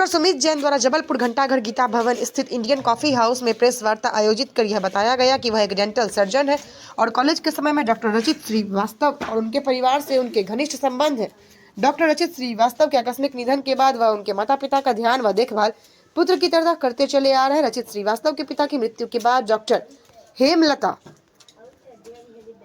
Doctor Sumit Jain द्वारा जबलपुर घंटाघर गीता भवन स्थित इंडियन कॉफी हाउस में प्रेस वार्ता आयोजित कर यह बताया गया कि वह एक डेंटल सर्जन है और कॉलेज के समय में डॉक्टर रचित श्रीवास्तव और उनके परिवार से उनके घनिष्ठ संबंध है। डॉक्टर रचित श्रीवास्तव के आकस्मिक निधन के बाद वह उनके माता पिता का ध्यान व देखभाल पुत्र की तरह करते चले आ रहे हैं। रचित श्रीवास्तव के पिता की मृत्यु के बाद डॉक्टर हेमलता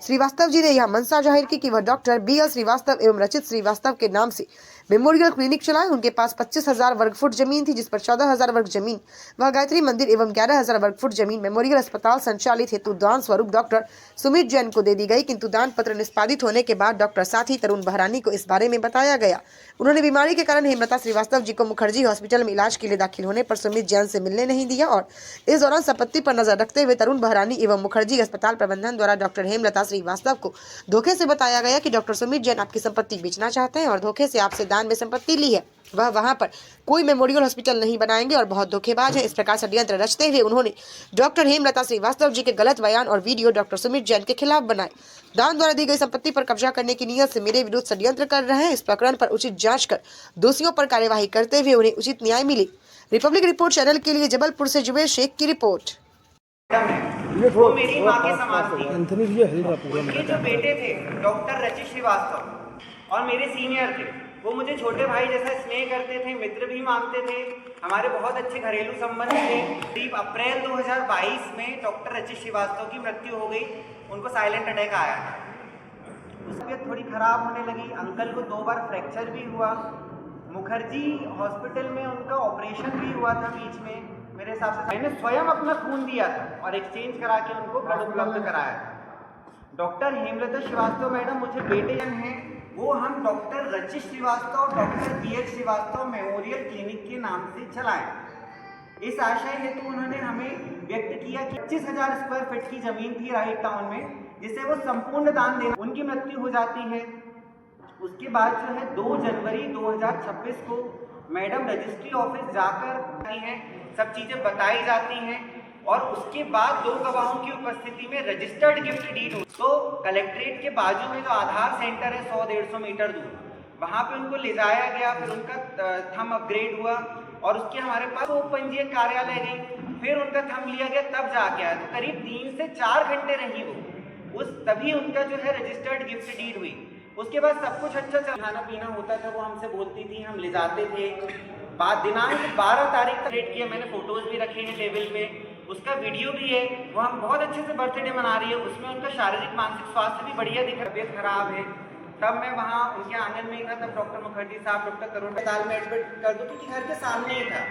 श्रीवास्तव जी ने यह मंशा जाहिर की कि वह डॉक्टर BL श्रीवास्तव एवं रचित श्रीवास्तव के नाम से मेमोरियल क्लिनिक चलाए। उनके पास 25,000 वर्ग फुट जमीन थी, जिस पर 14,000 वर्ग जमीन व गायत्री मंदिर एवं 11,000 वर्ग फुट जमीन मेमोरियल अस्पताल संचालित हेतु दान स्वरूप डॉक्टर सुमित जैन को दे दी गई, किंतु दान पत्र निष्पादित होने के बाद डॉक्टर साथी तरुण बहरानी को इस बारे में बताया गया। उन्होंने बीमारी के कारण हेमलता श्रीवास्तव जी को मुखर्जी हॉस्पिटल में इलाज के लिए दाखिल होने पर सुमित जैन से मिलने नहीं दिया और इस दौरान संपत्ति पर नजर रखते हुए तरुण बहरानी एवं मुखर्जी अस्पताल प्रबंधन द्वारा डॉक्टर हेमलता श्रीवास्तव को धोखे से बताया गया कि डॉक्टर सुमित जैन आपकी संपत्ति बेचना चाहते हैं और धोखे से आपसे दान में संपत्ति ली है, वह वहां पर कोई मेमोरियल हॉस्पिटल नहीं बनाएंगे और बहुत धोखेबाज है। इस प्रकार षड्यंत्र रचते हुए उन्होंने डॉक्टर हेमलता श्रीवास्तव जी के गलत बयान और वीडियो डॉक्टर सुमित जैन के खिलाफ बनाए। दान द्वारा दी गई संपत्ति पर कब्जा करने की नीयत से मेरे विरुद्ध षड्यंत्र कर रहे हैं। इस प्रकरण पर उचित जांच कर दोषियों पर कार्यवाही करते हुए उन्हें उचित न्याय मिले। रिपब्लिक रिपोर्ट चैनल के लिए जबलपुर से जुबेर शेख की रिपोर्ट। वो मेरी माँ के समान थी। उनके जो बेटे थे डॉक्टर रचित श्रीवास्तव और मेरे सीनियर थे, वो मुझे छोटे भाई जैसा स्नेह करते थे, मित्र भी मानते थे, हमारे बहुत अच्छे घरेलू संबंध थे। करीब अप्रैल 2022 में डॉक्टर रचित श्रीवास्तव की मृत्यु हो गई। उनको साइलेंट अटैक आया था। उसकी तबीयत थोड़ी खराब होने लगी। अंकल को 2 बार फ्रैक्चर भी हुआ। मुखर्जी हॉस्पिटल में उनका ऑपरेशन भी हुआ था बीच में। मेरे हिसाब से मैंने स्वयं अपना खून दिया था और एक्सचेंज करा के उनको ब्लड उपलब्ध कराया था। डॉक्टर हेमलता श्रीवास्तव मैडम मुझे बेटे हैं, वो हम doctor Rachit Srivastava doctor BL Srivastava memorial clinic के नाम से चलाएं। इस आशय हेतु उन्होंने हमें व्यक्त किया कि 25,000 स्क्वायर फीट की जमीन थी राइट टाउन में, जिसे वो संपूर्ण दान देना। उनकी मृत्यु हो जाती है। उसके बाद जो है 2 जनवरी 2026 को मैडम रजिस्ट्री ऑफिस जाकर हैं, सब चीज़ें बताई जाती हैं और उसके बाद 2 गवाहों की उपस्थिति में रजिस्टर्ड गिफ्ट डीड तो कलेक्ट्रेट के बाजू में जो आधार सेंटर है 100-150 मीटर दूर, वहाँ पे उनको ले जाया गया। फिर उनका थंब अपग्रेड हुआ और उसके हमारे पास वो पंजीयक कार्यालय गई, फिर उनका थंब लिया गया, तब जाके आया। तो करीब 3 से 4 घंटे रही वो, तभी उनका जो है रजिस्टर्ड गिफ्ट डीड हुई। उसके बाद सब कुछ अच्छा चल, खाना पीना होता था, वो हमसे बोलती थी, हम ले जाते थे। बाद दिनांक 12 तारीख तक रेट किया, मैंने फोटोज भी रखे हैं टेबल पे, उसका वीडियो भी है। वो हम बहुत अच्छे से बर्थडे मना रही है, उसमें उनका शारीरिक मानसिक स्वास्थ्य भी बढ़िया दिख रहा है, तबीयत खराब है। तब मैं वहाँ उनके आंगन में ही था, तब डॉक्टर मुखर्जी साहब डॉक्टर तरुण अस्पताल में एडमिट कर दो, क्योंकि घर के सामने ही था।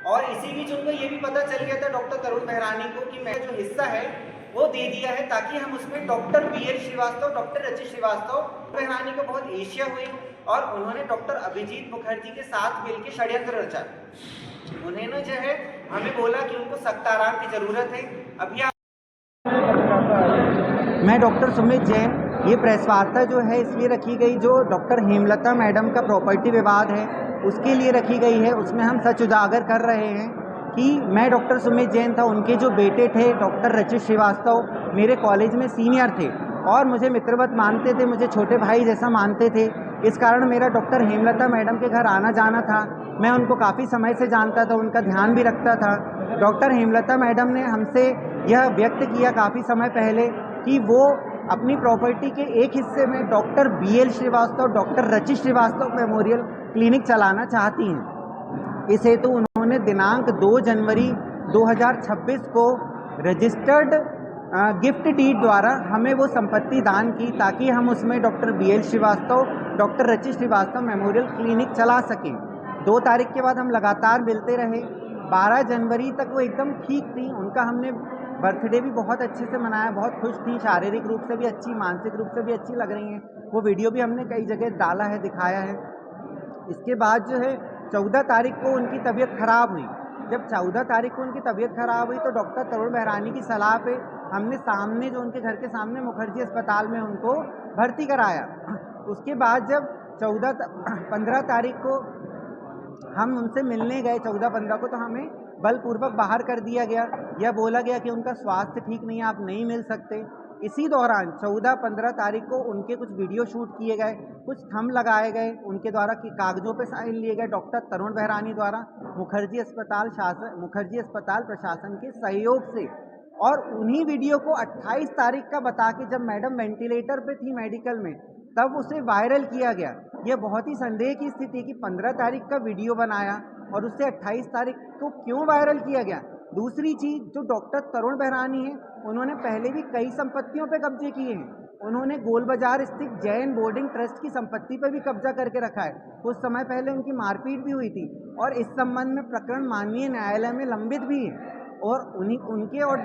और इसी बीच उनको ये भी पता चल गया था डॉक्टर तरुण बहरानी को कि मैं जो हिस्सा है वो दे दिया है, ताकि हम उसमें doctor BL Srivastava doctor Rachit Srivastava बहरानी को बहुत एशिया हुई और उन्होंने डॉक्टर अभिजीत मुखर्जी के साथ मिलकर षड्यंत्र रचा। उन्होंने जो है हमें बोला कि उनको सख्त आराम की जरूरत है। अभी मैं डॉक्टर सुमित जैन, ये प्रेस वार्ता जो है इसलिए रखी गई, जो डॉक्टर हेमलता मैडम का प्रॉपर्टी विवाद है उसके लिए रखी गई है। उसमें हम सच उजागर कर रहे हैं कि मैं डॉक्टर सुमित जैन था, उनके जो बेटे थे डॉक्टर रचित श्रीवास्तव मेरे कॉलेज में सीनियर थे और मुझे मित्रवत मानते थे, मुझे छोटे भाई जैसा मानते थे। इस कारण मेरा डॉक्टर हेमलता मैडम के घर आना जाना था। मैं उनको काफ़ी समय से जानता था, उनका ध्यान भी रखता था। डॉक्टर हेमलता मैडम ने हमसे यह व्यक्त किया काफ़ी समय पहले कि वो अपनी प्रॉपर्टी के एक हिस्से में doctor BL Srivastava doctor Rachit Srivastava memorial clinic चलाना चाहती हैं। इस हेतु उन्होंने दिनांक 2 जनवरी 2026 को रजिस्टर्ड गिफ्ट डीड द्वारा हमें वो संपत्ति दान की, ताकि हम उसमें doctor BL Srivastava doctor Rachit Srivastava memorial clinic चला सकें। 2 तारीख के बाद हम लगातार मिलते रहे। 12 जनवरी तक वो एकदम ठीक थी, उनका हमने बर्थडे भी बहुत अच्छे से मनाया, बहुत खुश थी, शारीरिक रूप से भी अच्छी, मानसिक रूप से भी अच्छी लग रही हैं। वो वीडियो भी हमने कई जगह डाला है, दिखाया है। इसके बाद जो है 14 तारीख को उनकी तबीयत खराब हुई। जब 14 तारीख को उनकी तबीयत खराब हुई तो डॉक्टर तरुण बहरानी की सलाह पे हमने सामने जो उनके घर के सामने मुखर्जी अस्पताल में उनको भर्ती कराया। उसके बाद जब 15 तारीख को हम उनसे मिलने गए, 14-15 को, तो हमें बलपूर्वक बाहर कर दिया गया। यह बोला गया कि उनका स्वास्थ्य ठीक नहीं है, आप नहीं मिल सकते। इसी दौरान 14-15 तारीख को उनके कुछ वीडियो शूट किए गए, कुछ थंब लगाए गए उनके द्वारा कि कागजों पे साइन लिए गए डॉक्टर तरुण बहरानी द्वारा मुखर्जी अस्पताल प्रशासन के सहयोग से। और उन्हीं वीडियो को 28 तारीख का बता के जब मैडम वेंटिलेटर पे थी मेडिकल में, तब उसे वायरल किया गया। ये बहुत ही संदेह की स्थिति कि 15 तारीख का वीडियो बनाया और उससे 28 तारीख को क्यों वायरल किया गया। दूसरी चीज़, जो डॉक्टर तरुण बहरानी है, उन्होंने पहले भी कई संपत्तियों पे कब्जे किए हैं। उन्होंने गोल बाजार स्थित जैन बोर्डिंग ट्रस्ट की संपत्ति पर भी कब्जा करके रखा है। कुछ समय पहले उनकी मारपीट भी हुई थी और इस संबंध में प्रकरण माननीय न्यायालय में लंबित भी है। और उनके और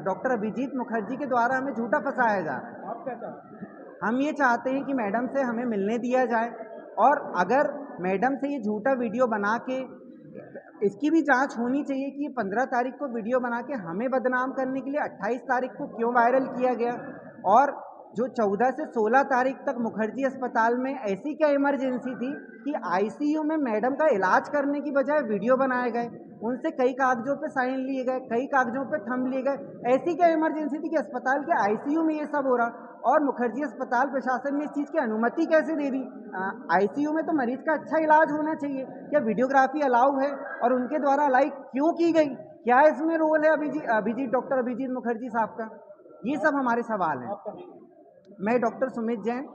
डॉक्टर अभिजीत मुखर्जी के द्वारा हमें झूठा फंसाया जा रहा है। आप क्या चाहते हैं? हम ये चाहते हैं कि मैडम से हमें मिलने दिया जाए, और अगर मैडम से ये झूठा वीडियो बना के, इसकी भी जांच होनी चाहिए कि 15 तारीख को वीडियो बना के हमें बदनाम करने के लिए 28 तारीख को क्यों वायरल किया गया। और जो 14 से 16 तारीख तक मुखर्जी अस्पताल में ऐसी क्या इमरजेंसी थी कि आईसीयू में मैडम का इलाज करने की बजाय वीडियो बनाए गए, उनसे कई कागजों पे साइन लिए गए, कई कागजों पे थंब लिए गए। ऐसी क्या इमरजेंसी थी कि अस्पताल के आईसीयू में ये सब हो रहा, और मुखर्जी अस्पताल प्रशासन ने इस चीज़ की अनुमति कैसे दे दी। आईसीयू में तो मरीज का अच्छा इलाज होना चाहिए। क्या वीडियोग्राफी अलाउ है और उनके द्वारा अलाउ क्यों की गई? क्या इसमें रोल है अभिजीत डॉक्टर अभिजीत मुखर्जी साहब का? ये सब हमारे सवाल हैं। आपका मैं डॉक्टर सुमित जैन,